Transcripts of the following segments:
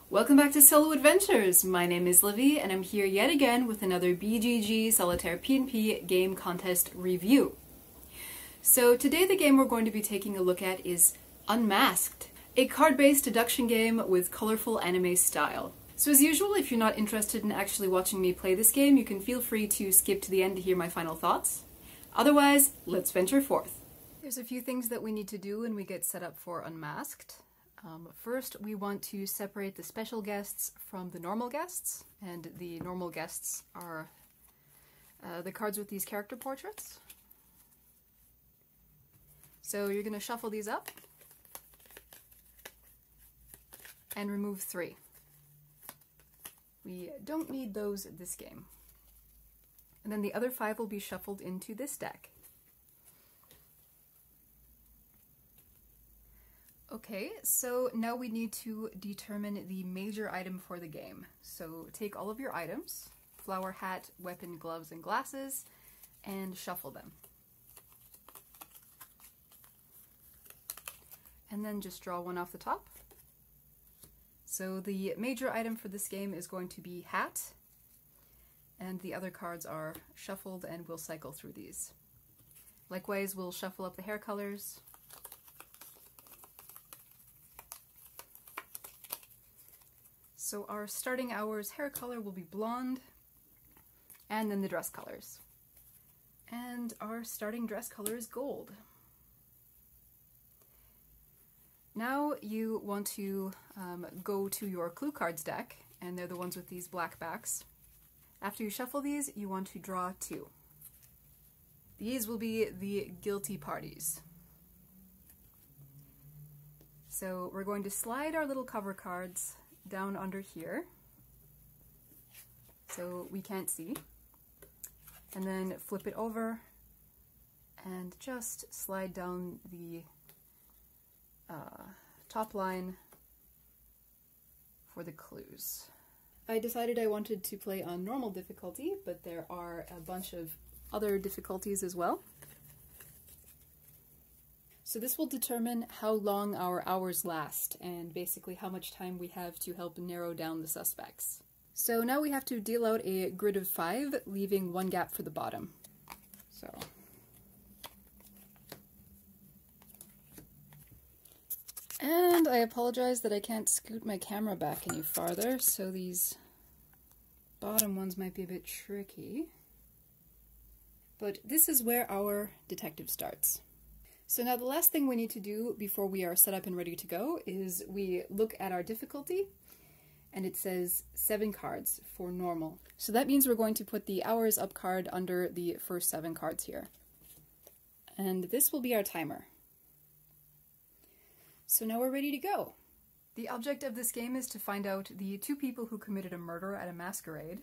Welcome back to Solo Adventures! My name is Livy and I'm here yet again with another BGG Solitaire PnP game contest review. So today the game we're going to be taking a look at is Unmasqued, a card-based deduction game with colorful anime style. So as usual, if you're not interested in actually watching me play this game, you can feel free to skip to the end to hear my final thoughts. Otherwise, let's venture forth. There's a few things that we need to do when we get set up for Unmasked. First, we want to separate the special guests from the normal guests, and the normal guests are the cards with these character portraits. So you're going to shuffle these up and remove 3. We don't need those this game. And then the other 5 will be shuffled into this deck. Okay, so now we need to determine the major item for the game. So take all of your items, flower, hat, weapon, gloves, and glasses, and shuffle them. And then just draw one off the top. So the major item for this game is going to be hat, and the other cards are shuffled and we'll cycle through these. Likewise, we'll shuffle up the hair colors. So our starting hour's hair color will be blonde, and then the dress colors. And our starting dress color is gold. Now you want to go to your clue cards deck, and they're the ones with these black backs. After you shuffle these, you want to draw 2. These will be the guilty parties. So we're going to slide our little cover cards down under here, so we can't see, and then flip it over and just slide down the top line for the clues. I decided I wanted to play on normal difficulty, but there are a bunch of other difficulties as well. So this will determine how long our hours last, and basically how much time we have to help narrow down the suspects. So now we have to deal out a grid of 5, leaving 1 gap for the bottom. So and I apologize that I can't scoot my camera back any farther, so these bottom ones might be a bit tricky. But this is where our detective starts. So now the last thing we need to do before we are set up and ready to go is we look at our difficulty, and it says 7 cards for normal. So that means we're going to put the hours up card under the first 7 cards here. And this will be our timer. So now we're ready to go. The object of this game is to find out the 2 people who committed a murder at a masquerade.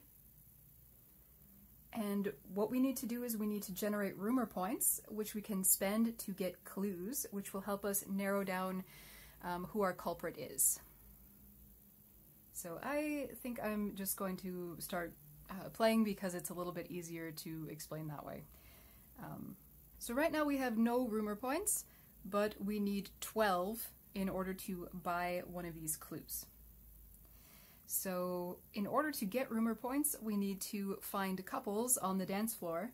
And what we need to do is we need to generate rumor points, which we can spend to get clues, which will help us narrow down who our culprit is. So I think I'm just going to start playing because it's a little bit easier to explain that way. So right now we have no rumor points, but we need 12 in order to buy one of these clues. So in order to get rumor points, we need to find couples on the dance floor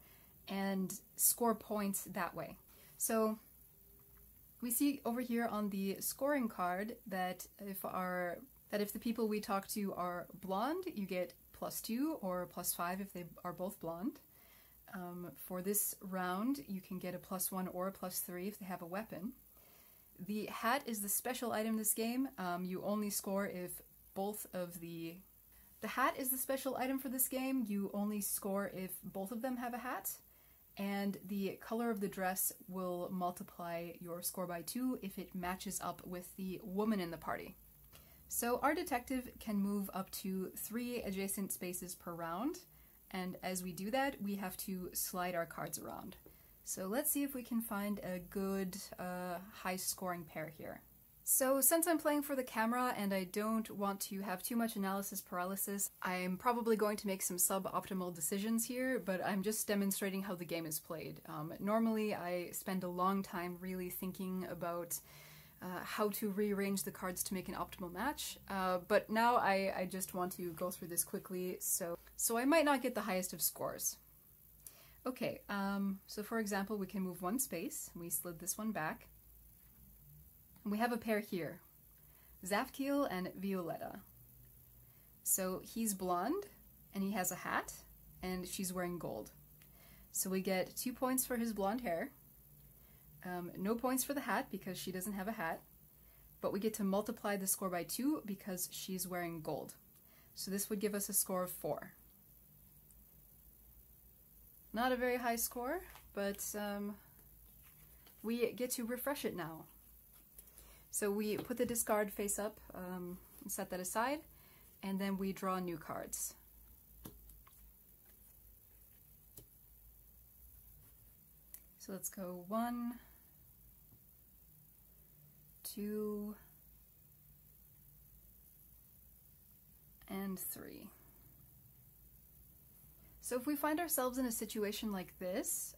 and score points that way. So we see over here on the scoring card that if the people we talk to are blonde, you get +2 or +5 if they are both blonde. For this round, you can get a +1 or a +3 if they have a weapon. The hat is the special item in this game. You only score if both of the hat is the special item for this game. You only score if both of them have a hat, and the color of the dress will multiply your score by 2 if it matches up with the woman in the party. So our detective can move up to 3 adjacent spaces per round, and as we do that, we have to slide our cards around. So let's see if we can find a good high-scoring pair here. So since I'm playing for the camera and I don't want to have too much analysis paralysis, I'm probably going to make some suboptimal decisions here, but I'm just demonstrating how the game is played. Normally I spend a long time really thinking about how to rearrange the cards to make an optimal match, but now I just want to go through this quickly, so I might not get the highest of scores. Okay, so for example, we can move one space. We slid this one back. And we have a pair here, Zafkiel and Violetta. So he's blonde, and he has a hat, and she's wearing gold. So we get 2 points for his blonde hair, no points for the hat because she doesn't have a hat, but we get to multiply the score by 2 because she's wearing gold. So this would give us a score of 4. Not a very high score, but we get to refresh it now. So we put the discard face up and set that aside, and then we draw new cards. So let's go 1, 2, and 3. So if we find ourselves in a situation like this,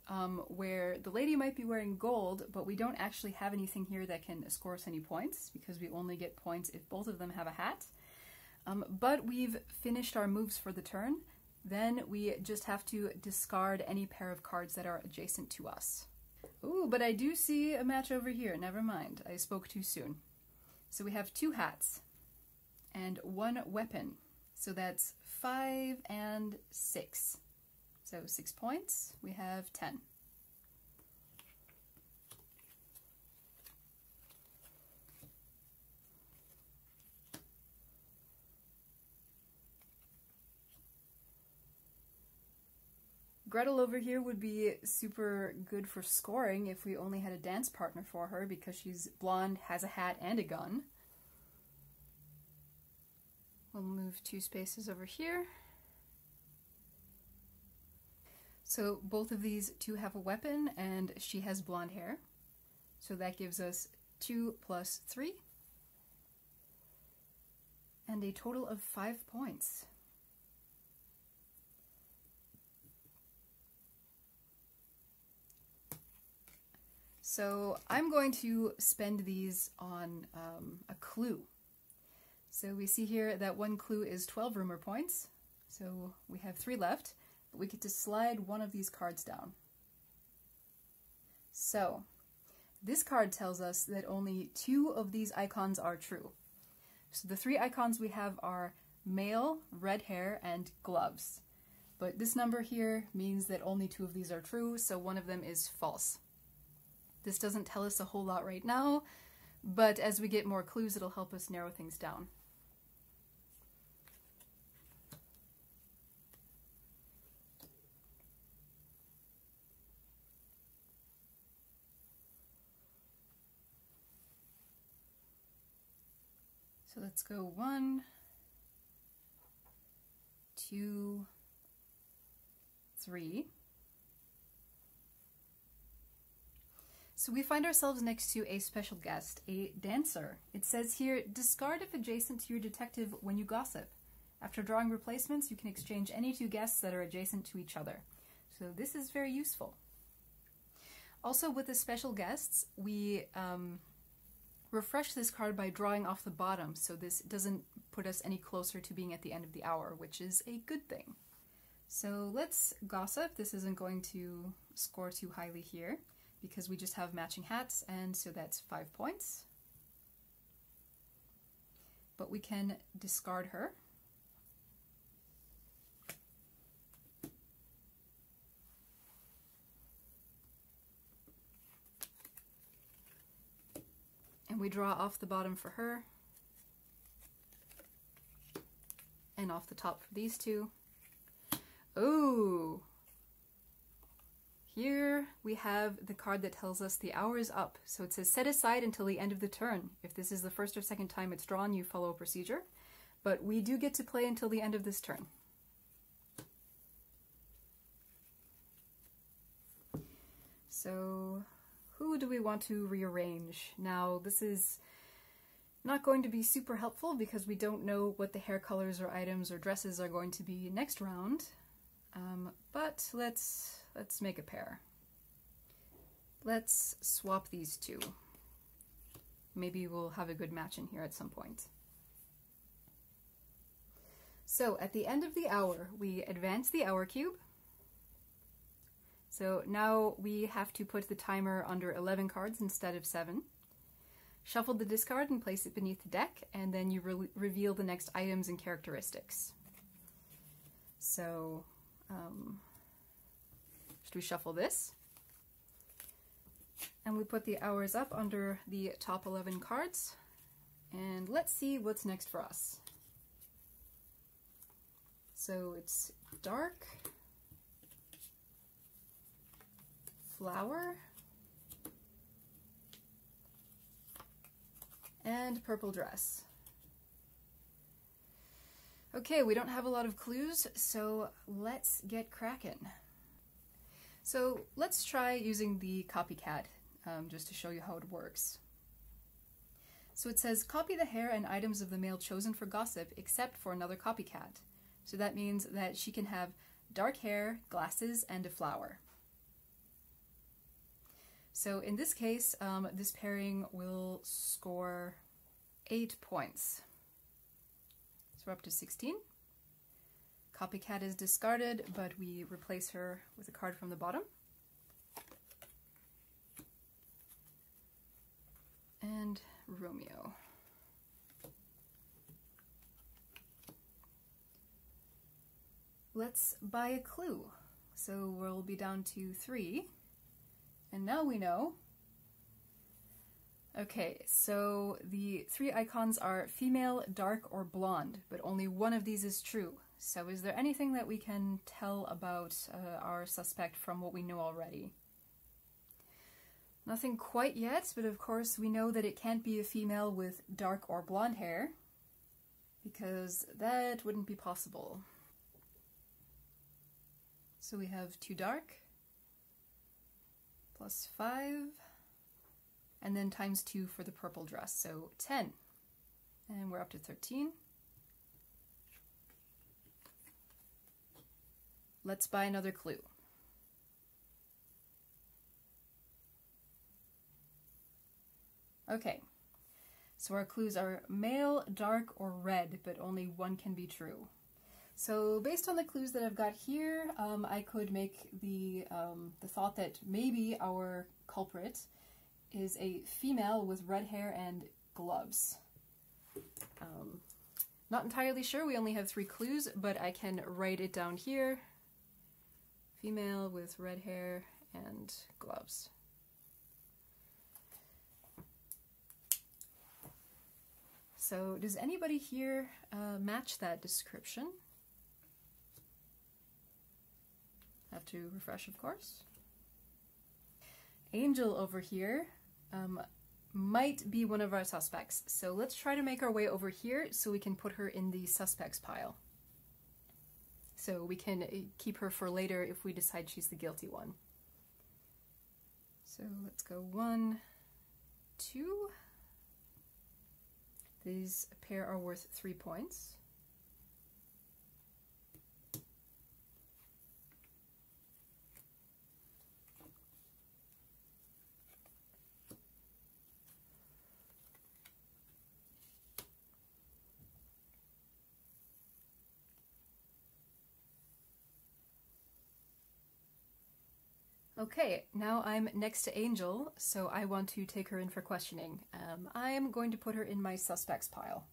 where the lady might be wearing gold, but we don't actually have anything here that can score us any points, because we only get points if both of them have a hat, but we've finished our moves for the turn, then we just have to discard any pair of cards that are adjacent to us. Ooh, but I do see a match over here. Never mind, I spoke too soon. So we have 2 hats and 1 weapon. So that's 5 and 6. So 6 points, we have 10. Gretel over here would be super good for scoring if we only had a dance partner for her, because she's blonde, has a hat, and a gun. We'll move 2 spaces over here. So both of these 2 have a weapon, and she has blonde hair. So that gives us 2 plus 3. And a total of 5 points. So I'm going to spend these on a clue. So we see here that one clue is 12 rumor points. So we have 3 left, but we get to slide one of these cards down. So this card tells us that only 2 of these icons are true. So the 3 icons we have are male, red hair, and gloves. But this number here means that only 2 of these are true, so one of them is false. This doesn't tell us a whole lot right now, but as we get more clues, it'll help us narrow things down. So let's go 1, 2, 3. So we find ourselves next to a special guest, a dancer. It says here, discard if adjacent to your detective when you gossip. After drawing replacements, you can exchange any 2 guests that are adjacent to each other. So this is very useful. Also, with the special guests, we refresh this card by drawing off the bottom, so this doesn't put us any closer to being at the end of the hour, which is a good thing. So let's gossip. This isn't going to score too highly here, because we just have matching hats, and so that's 5 points. But we can discard her. And we draw off the bottom for her, and off the top for these 2. Ooh! Here we have the card that tells us the hour is up. So it says set aside until the end of the turn. If this is the first or second time it's drawn, you follow a procedure. But we do get to play until the end of this turn. So who do we want to rearrange? Now this is not going to be super helpful because we don't know what the hair colors or items or dresses are going to be next round. But let's make a pair. Let's swap these 2. maybe we'll have a good match in here at some point. So at the end of the hour, we advance the hour cube. So now we have to put the timer under 11 cards instead of 7. Shuffle the discard and place it beneath the deck, and then you reveal the next items and characteristics. So, should we shuffle this? And we put the hours up under the top 11 cards, and let's see what's next for us. So it's dark, flower, and purple dress. Okay, we don't have a lot of clues, so let's get cracking. So let's try using the copycat just to show you how it works. So it says, copy the hair and items of the male chosen for gossip except for another copycat. So that means that she can have dark hair, glasses, and a flower. So in this case, this pairing will score 8 points. So we're up to 16. Copycat is discarded, but we replace her with a card from the bottom. And Romeo. Let's buy a clue. So we'll be down to 3. And now we know. Okay, so the 3 icons are female, dark, or blonde, but only one of these is true. So is there anything that we can tell about our suspect from what we know already? Nothing quite yet, but of course we know that it can't be a female with dark or blonde hair, because that wouldn't be possible. So we have 2 dark, plus 5, and then times 2 for the purple dress, so 10. And we're up to 13. Let's buy another clue. Okay, so our clues are male, dark, or red, but only one can be true. So based on the clues that I've got here, I could make the thought that maybe our culprit is a female with red hair and gloves. Not entirely sure, we only have 3 clues, but I can write it down here. Female with red hair and gloves. So does anybody here match that description? Have to refresh, of course. Angel over here might be one of our suspects. So let's try to make our way over here so we can put her in the suspects pile. So we can keep her for later if we decide she's the guilty one. So let's go 1, 2. These pair are worth 3 points. Okay, now I'm next to Angel, so I want to take her in for questioning. I am going to put her in my suspects pile.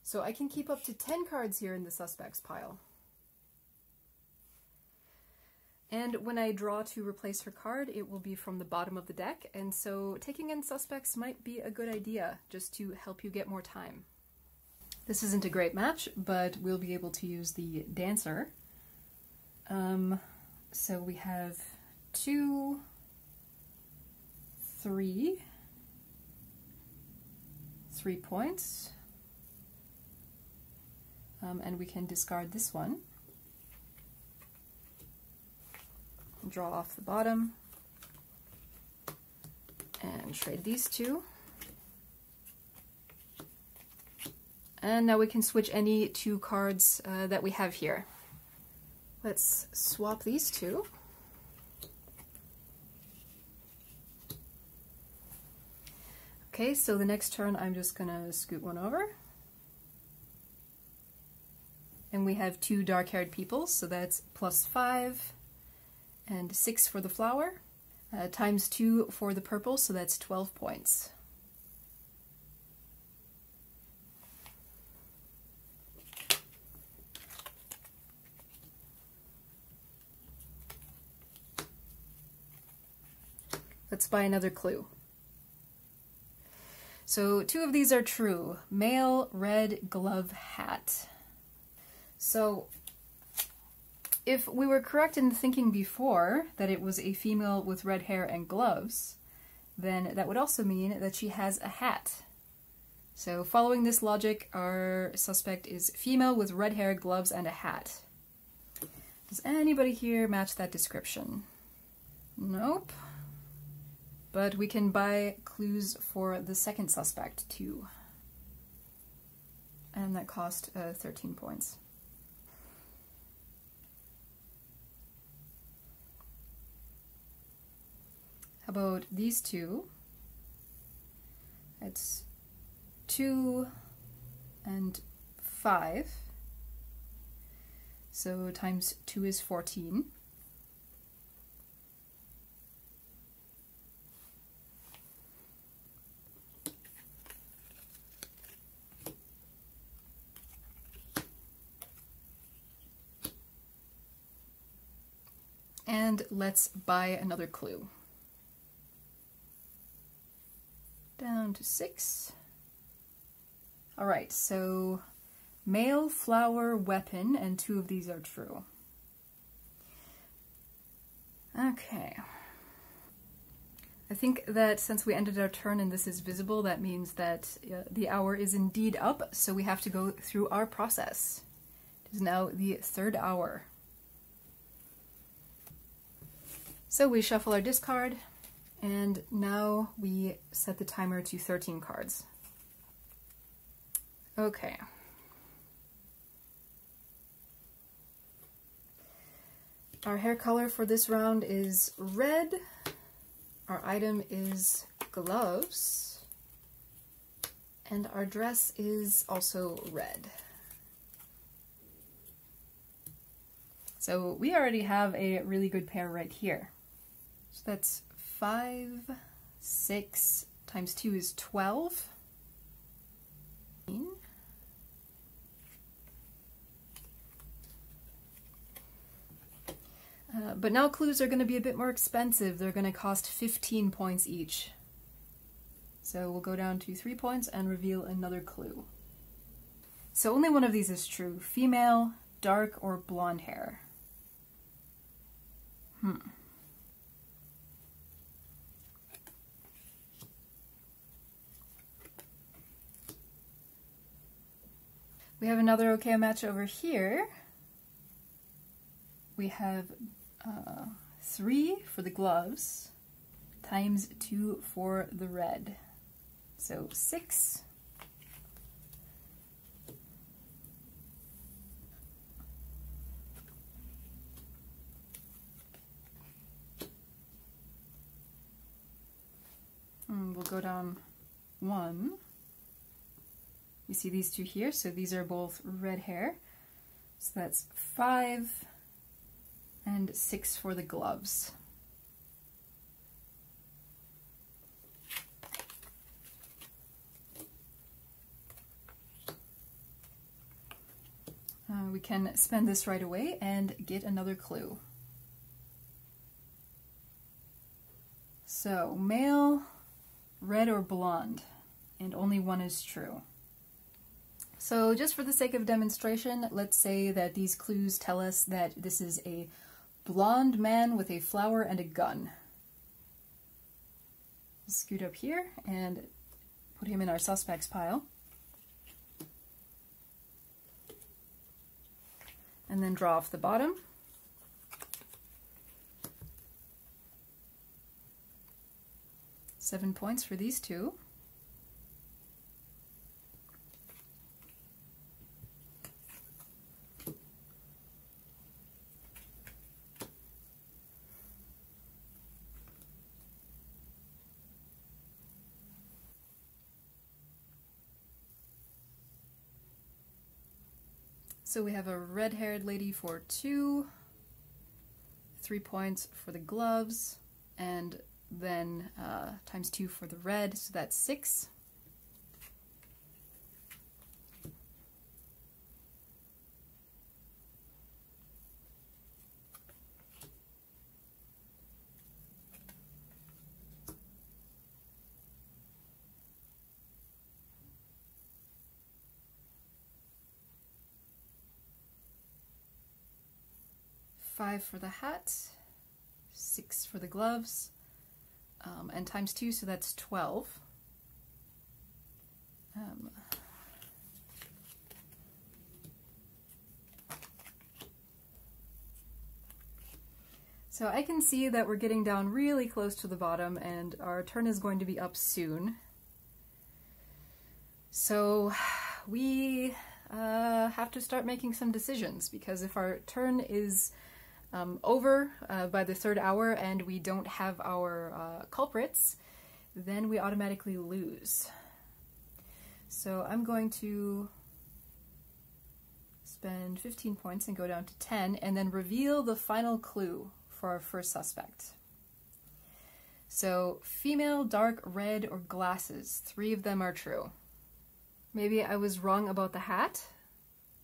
So I can keep up to 10 cards here in the suspects pile. And when I draw to replace her card, it will be from the bottom of the deck, and so taking in suspects might be a good idea, just to help you get more time. This isn't a great match, but we'll be able to use the dancer. So we have 2, 3 points, and we can discard this one, draw off the bottom, and trade these 2. And now we can switch any 2 cards that we have here. Let's swap these 2. Okay, so the next turn I'm just gonna scoot one over. And we have 2 dark-haired people, so that's +5 and 6 for the flower, times 2 for the purple, so that's 12 points. Let's buy another clue. So 2 of these are true. Male, red glove hat. So if we were correct in thinking before that it was a female with red hair and gloves, then that would also mean that she has a hat. So following this logic, our suspect is female with red hair, gloves, and a hat. Does anybody here match that description? Nope. But we can buy clues for the second suspect too. And that cost 13 points. How about these 2? It's 2 and 5. So times 2 is 14. And let's buy another clue. Down to 6. All right, so male, flower, weapon, and 2 of these are true. Okay. I think that since we ended our turn and this is visible, that means that the hour is indeed up, so we have to go through our process. It is now the 3rd hour. So we shuffle our discard, and now we set the timer to 13 cards. Okay. Our hair color for this round is red. Our item is gloves. And our dress is also red. So we already have a really good pair right here. So that's 5, 6 times 2 is 12. But now clues are going to be a bit more expensive. They're going to cost 15 points each. So we'll go down to 3 points and reveal another clue. So only one of these is true. Female, dark, or blonde hair. We have another okay match over here. We have 3 for the gloves, times 2 for the red. So 6. We'll go down 1. You see these 2 here, so these are both red hair. So that's 5 and 6 for the gloves. We can spend this right away and get another clue. So, male, red or blonde, and only one is true. So just for the sake of demonstration, let's say that these clues tell us that this is a blonde man with a flower and a gun. Scoot up here and put him in our suspects pile. And then draw off the bottom. Seven points for these 2. So we have a red-haired lady for 2, 3 points for the gloves, and then times 2 for the red, so that's 6. Five for the hat, 6 for the gloves, and times 2, so that's 12. So I can see that we're getting down really close to the bottom, and our turn is going to be up soon. So we have to start making some decisions, because if our turn is over by the 3rd hour and we don't have our culprits, then we automatically lose. So I'm going to spend 15 points and go down to 10, and then reveal the final clue for our first suspect. So female, dark red, or glasses. 3 of them are true. Maybe I was wrong about the hat,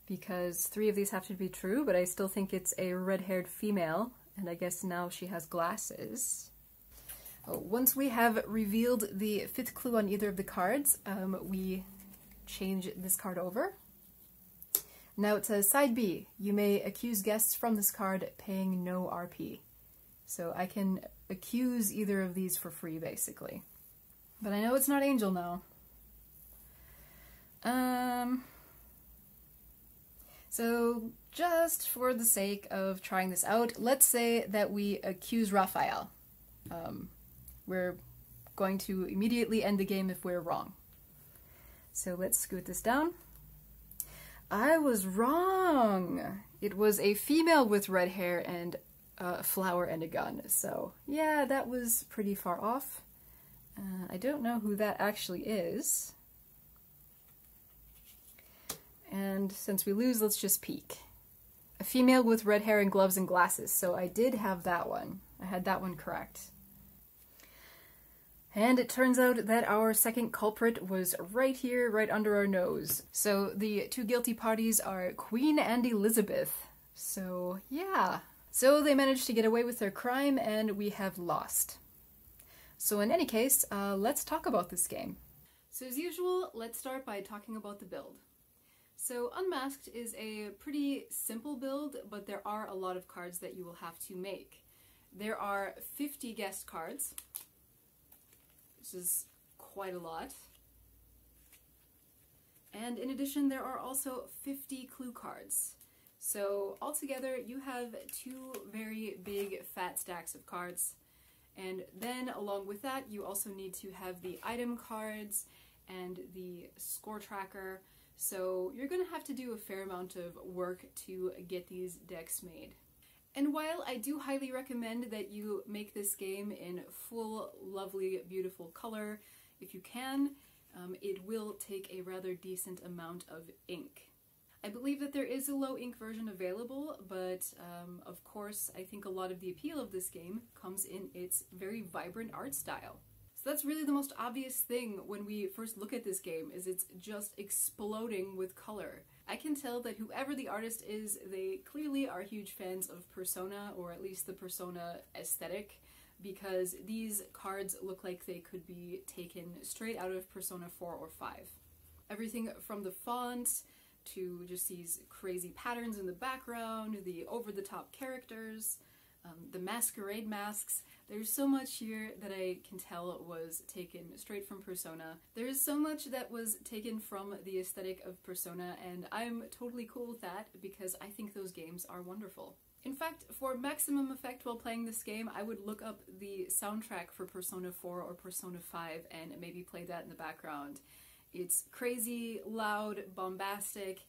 because 3 of these have to be true, but I still think it's a red-haired female, and I guess now she has glasses. Once we have revealed the 5th clue on either of the cards, we change this card over. Now it says, side B, you may accuse guests from this card paying no RP. So I can accuse either of these for free, basically. But I know it's not Angel now. So just for the sake of trying this out, let's say that we accuse Raphael. We're going to immediately end the game if we're wrong. So let's scoot this down. I was wrong! It was a female with red hair and a flower and a gun. So yeah, that was pretty far off. I don't know who that actually is. And since we lose, let's just peek. A female with red hair and gloves and glasses. So I did have that one. I had that one correct. And it turns out that our second culprit was right here, right under our nose. So the 2 guilty parties are Queen and Elizabeth. So yeah. So they managed to get away with their crime, and we have lost. So in any case, let's talk about this game. So as usual, let's start by talking about the build. So Unmasked is a pretty simple build, but there are a lot of cards that you will have to make. There are 50 guest cards, which is quite a lot. And in addition, there are also 50 clue cards. So altogether, you have 2 very big fat stacks of cards. And then along with that, you also need to have the item cards and the score tracker. So you're going to have to do a fair amount of work to get these decks made. And while I do highly recommend that you make this game in full, lovely, beautiful color, if you can, it will take a rather decent amount of ink. I believe that there is a low ink version available, but of course I think a lot of the appeal of this game comes in its very vibrant art style. So that's really the most obvious thing when we first look at this game, is it's just exploding with color. I can tell that whoever the artist is, they clearly are huge fans of Persona, or at least the Persona aesthetic, because these cards look like they could be taken straight out of Persona 4 or 5. Everything from the font to just these crazy patterns in the background, the over-the-top characters, the masquerade masks. There's so much here that I can tell was taken straight from Persona. There is so much that was taken from the aesthetic of Persona, and I'm totally cool with that because I think those games are wonderful. In fact, for maximum effect while playing this game, I would look up the soundtrack for Persona 4 or Persona 5 and maybe play that in the background. It's crazy, loud, bombastic,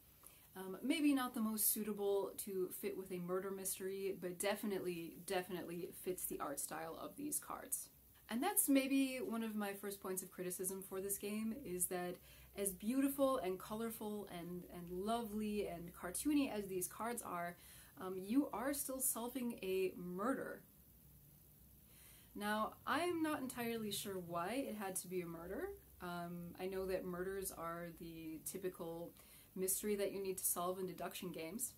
maybe not the most suitable to fit with a murder mystery, but definitely fits the art style of these cards. And that's maybe one of my first points of criticism for this game, is that As beautiful and colorful and lovely and cartoony as these cards are, you are still solving a murder. Now, I'm not entirely sure why it had to be a murder. I know that murders are the typical mystery that you need to solve in deduction games,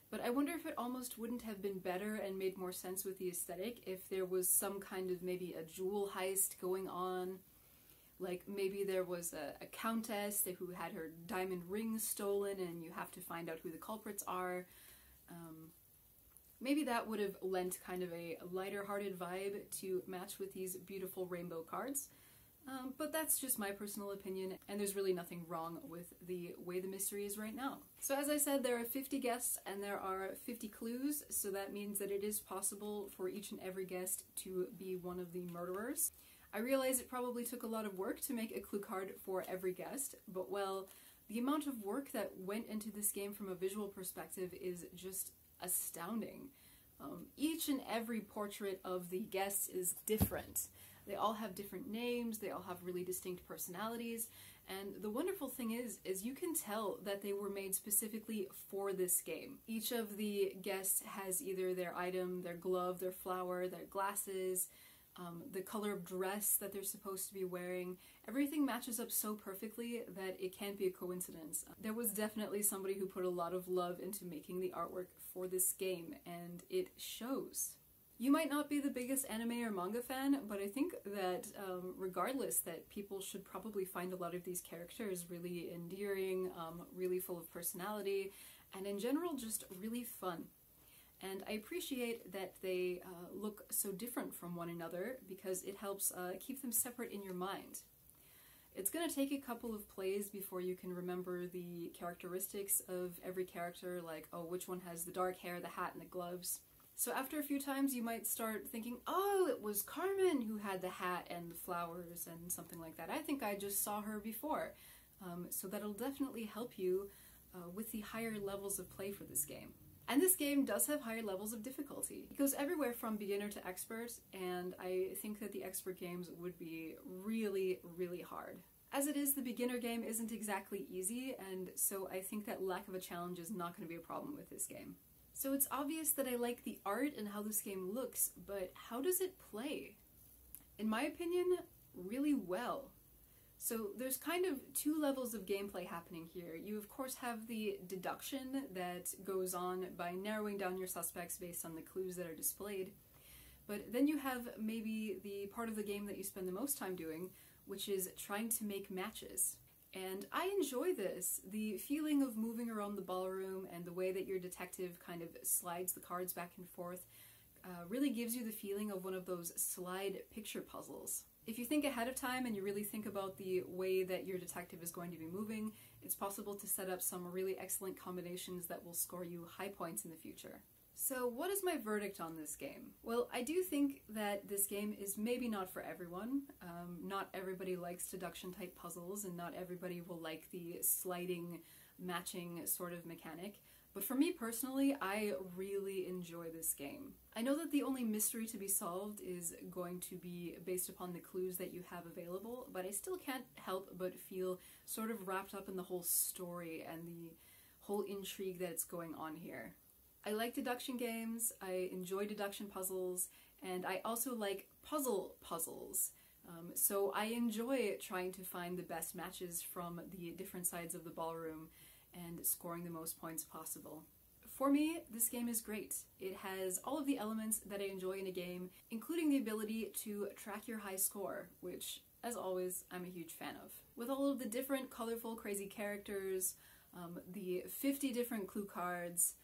but I wonder if it almost wouldn't have been better and made more sense with the aesthetic if there was some kind of maybe a jewel heist going on. Like maybe there was a countess who had her diamond ring stolen and you have to find out who the culprits are. Maybe that would have lent kind of a lighter-hearted vibe to match with these beautiful rainbow cards. But that's just my personal opinion, and there's really nothing wrong with the way the mystery is right now. So as I said, there are 50 guests and there are 50 clues, so that means that it is possible for each and every guest to be one of the murderers. I realize it probably took a lot of work to make a clue card for every guest, but well, the amount of work that went into this game from a visual perspective is just astounding. Each and every portrait of the guests is different. They all have different names, they all have really distinct personalities, and the wonderful thing is you can tell that they were made specifically for this game. Each of the guests has either their item, their glove, their flower, their glasses, the color of dress that they're supposed to be wearing. Everything matches up so perfectly that it can't be a coincidence. There was definitely somebody who put a lot of love into making the artwork for this game, and it shows. You might not be the biggest anime or manga fan, but I think that regardless, that people should probably find a lot of these characters really endearing, really full of personality, and in general just really fun. And I appreciate that they look so different from one another because it helps keep them separate in your mind. It's going to take a couple of plays before you can remember the characteristics of every character, like, oh, which one has the dark hair, the hat, and the gloves. So after a few times you might start thinking, oh, it was Carmen who had the hat and the flowers and something like that. I think I just saw her before. So that'll definitely help you with the higher levels of play for this game. And this game does have higher levels of difficulty. It goes everywhere from beginner to expert, and I think that the expert games would be really, really hard. As it is, the beginner game isn't exactly easy, and so I think that lack of a challenge is not going to be a problem with this game. So it's obvious that I like the art and how this game looks, but how does it play? In my opinion, really well. So there's kind of two levels of gameplay happening here. You of course have the deduction that goes on by narrowing down your suspects based on the clues that are displayed. But then you have maybe the part of the game that you spend the most time doing, which is trying to make matches. And I enjoy this. The feeling of moving around the ballroom and the way that your detective kind of slides the cards back and forth really gives you the feeling of one of those slide picture puzzles. If you think ahead of time and you really think about the way that your detective is going to be moving, it's possible to set up some really excellent combinations that will score you high points in the future. So what is my verdict on this game? Well, I do think that this game is maybe not for everyone. Not everybody likes deduction type puzzles, and not everybody will like the sliding, matching sort of mechanic. But for me personally, I really enjoy this game. I know that the only mystery to be solved is going to be based upon the clues that you have available, but I still can't help but feel sort of wrapped up in the whole story and the whole intrigue that's going on here. I like deduction games, I enjoy deduction puzzles, and I also like puzzles. So I enjoy trying to find the best matches from the different sides of the ballroom and scoring the most points possible. For me, this game is great. It has all of the elements that I enjoy in a game, including the ability to track your high score, which, as always, I'm a huge fan of. With all of the different colorful, crazy characters, the 50 different clue cards,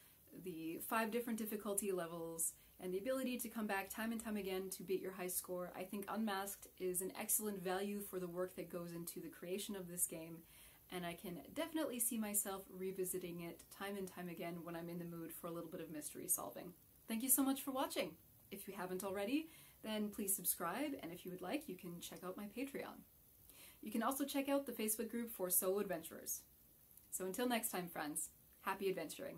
the 5 different difficulty levels, and the ability to come back time and time again to beat your high score, I think Unmasked is an excellent value for the work that goes into the creation of this game, and I can definitely see myself revisiting it time and time again when I'm in the mood for a little bit of mystery solving. Thank you so much for watching. If you haven't already, then please subscribe, and if you would like, you can check out my Patreon. You can also check out the Facebook group for solo adventurers. So until next time, friends, happy adventuring.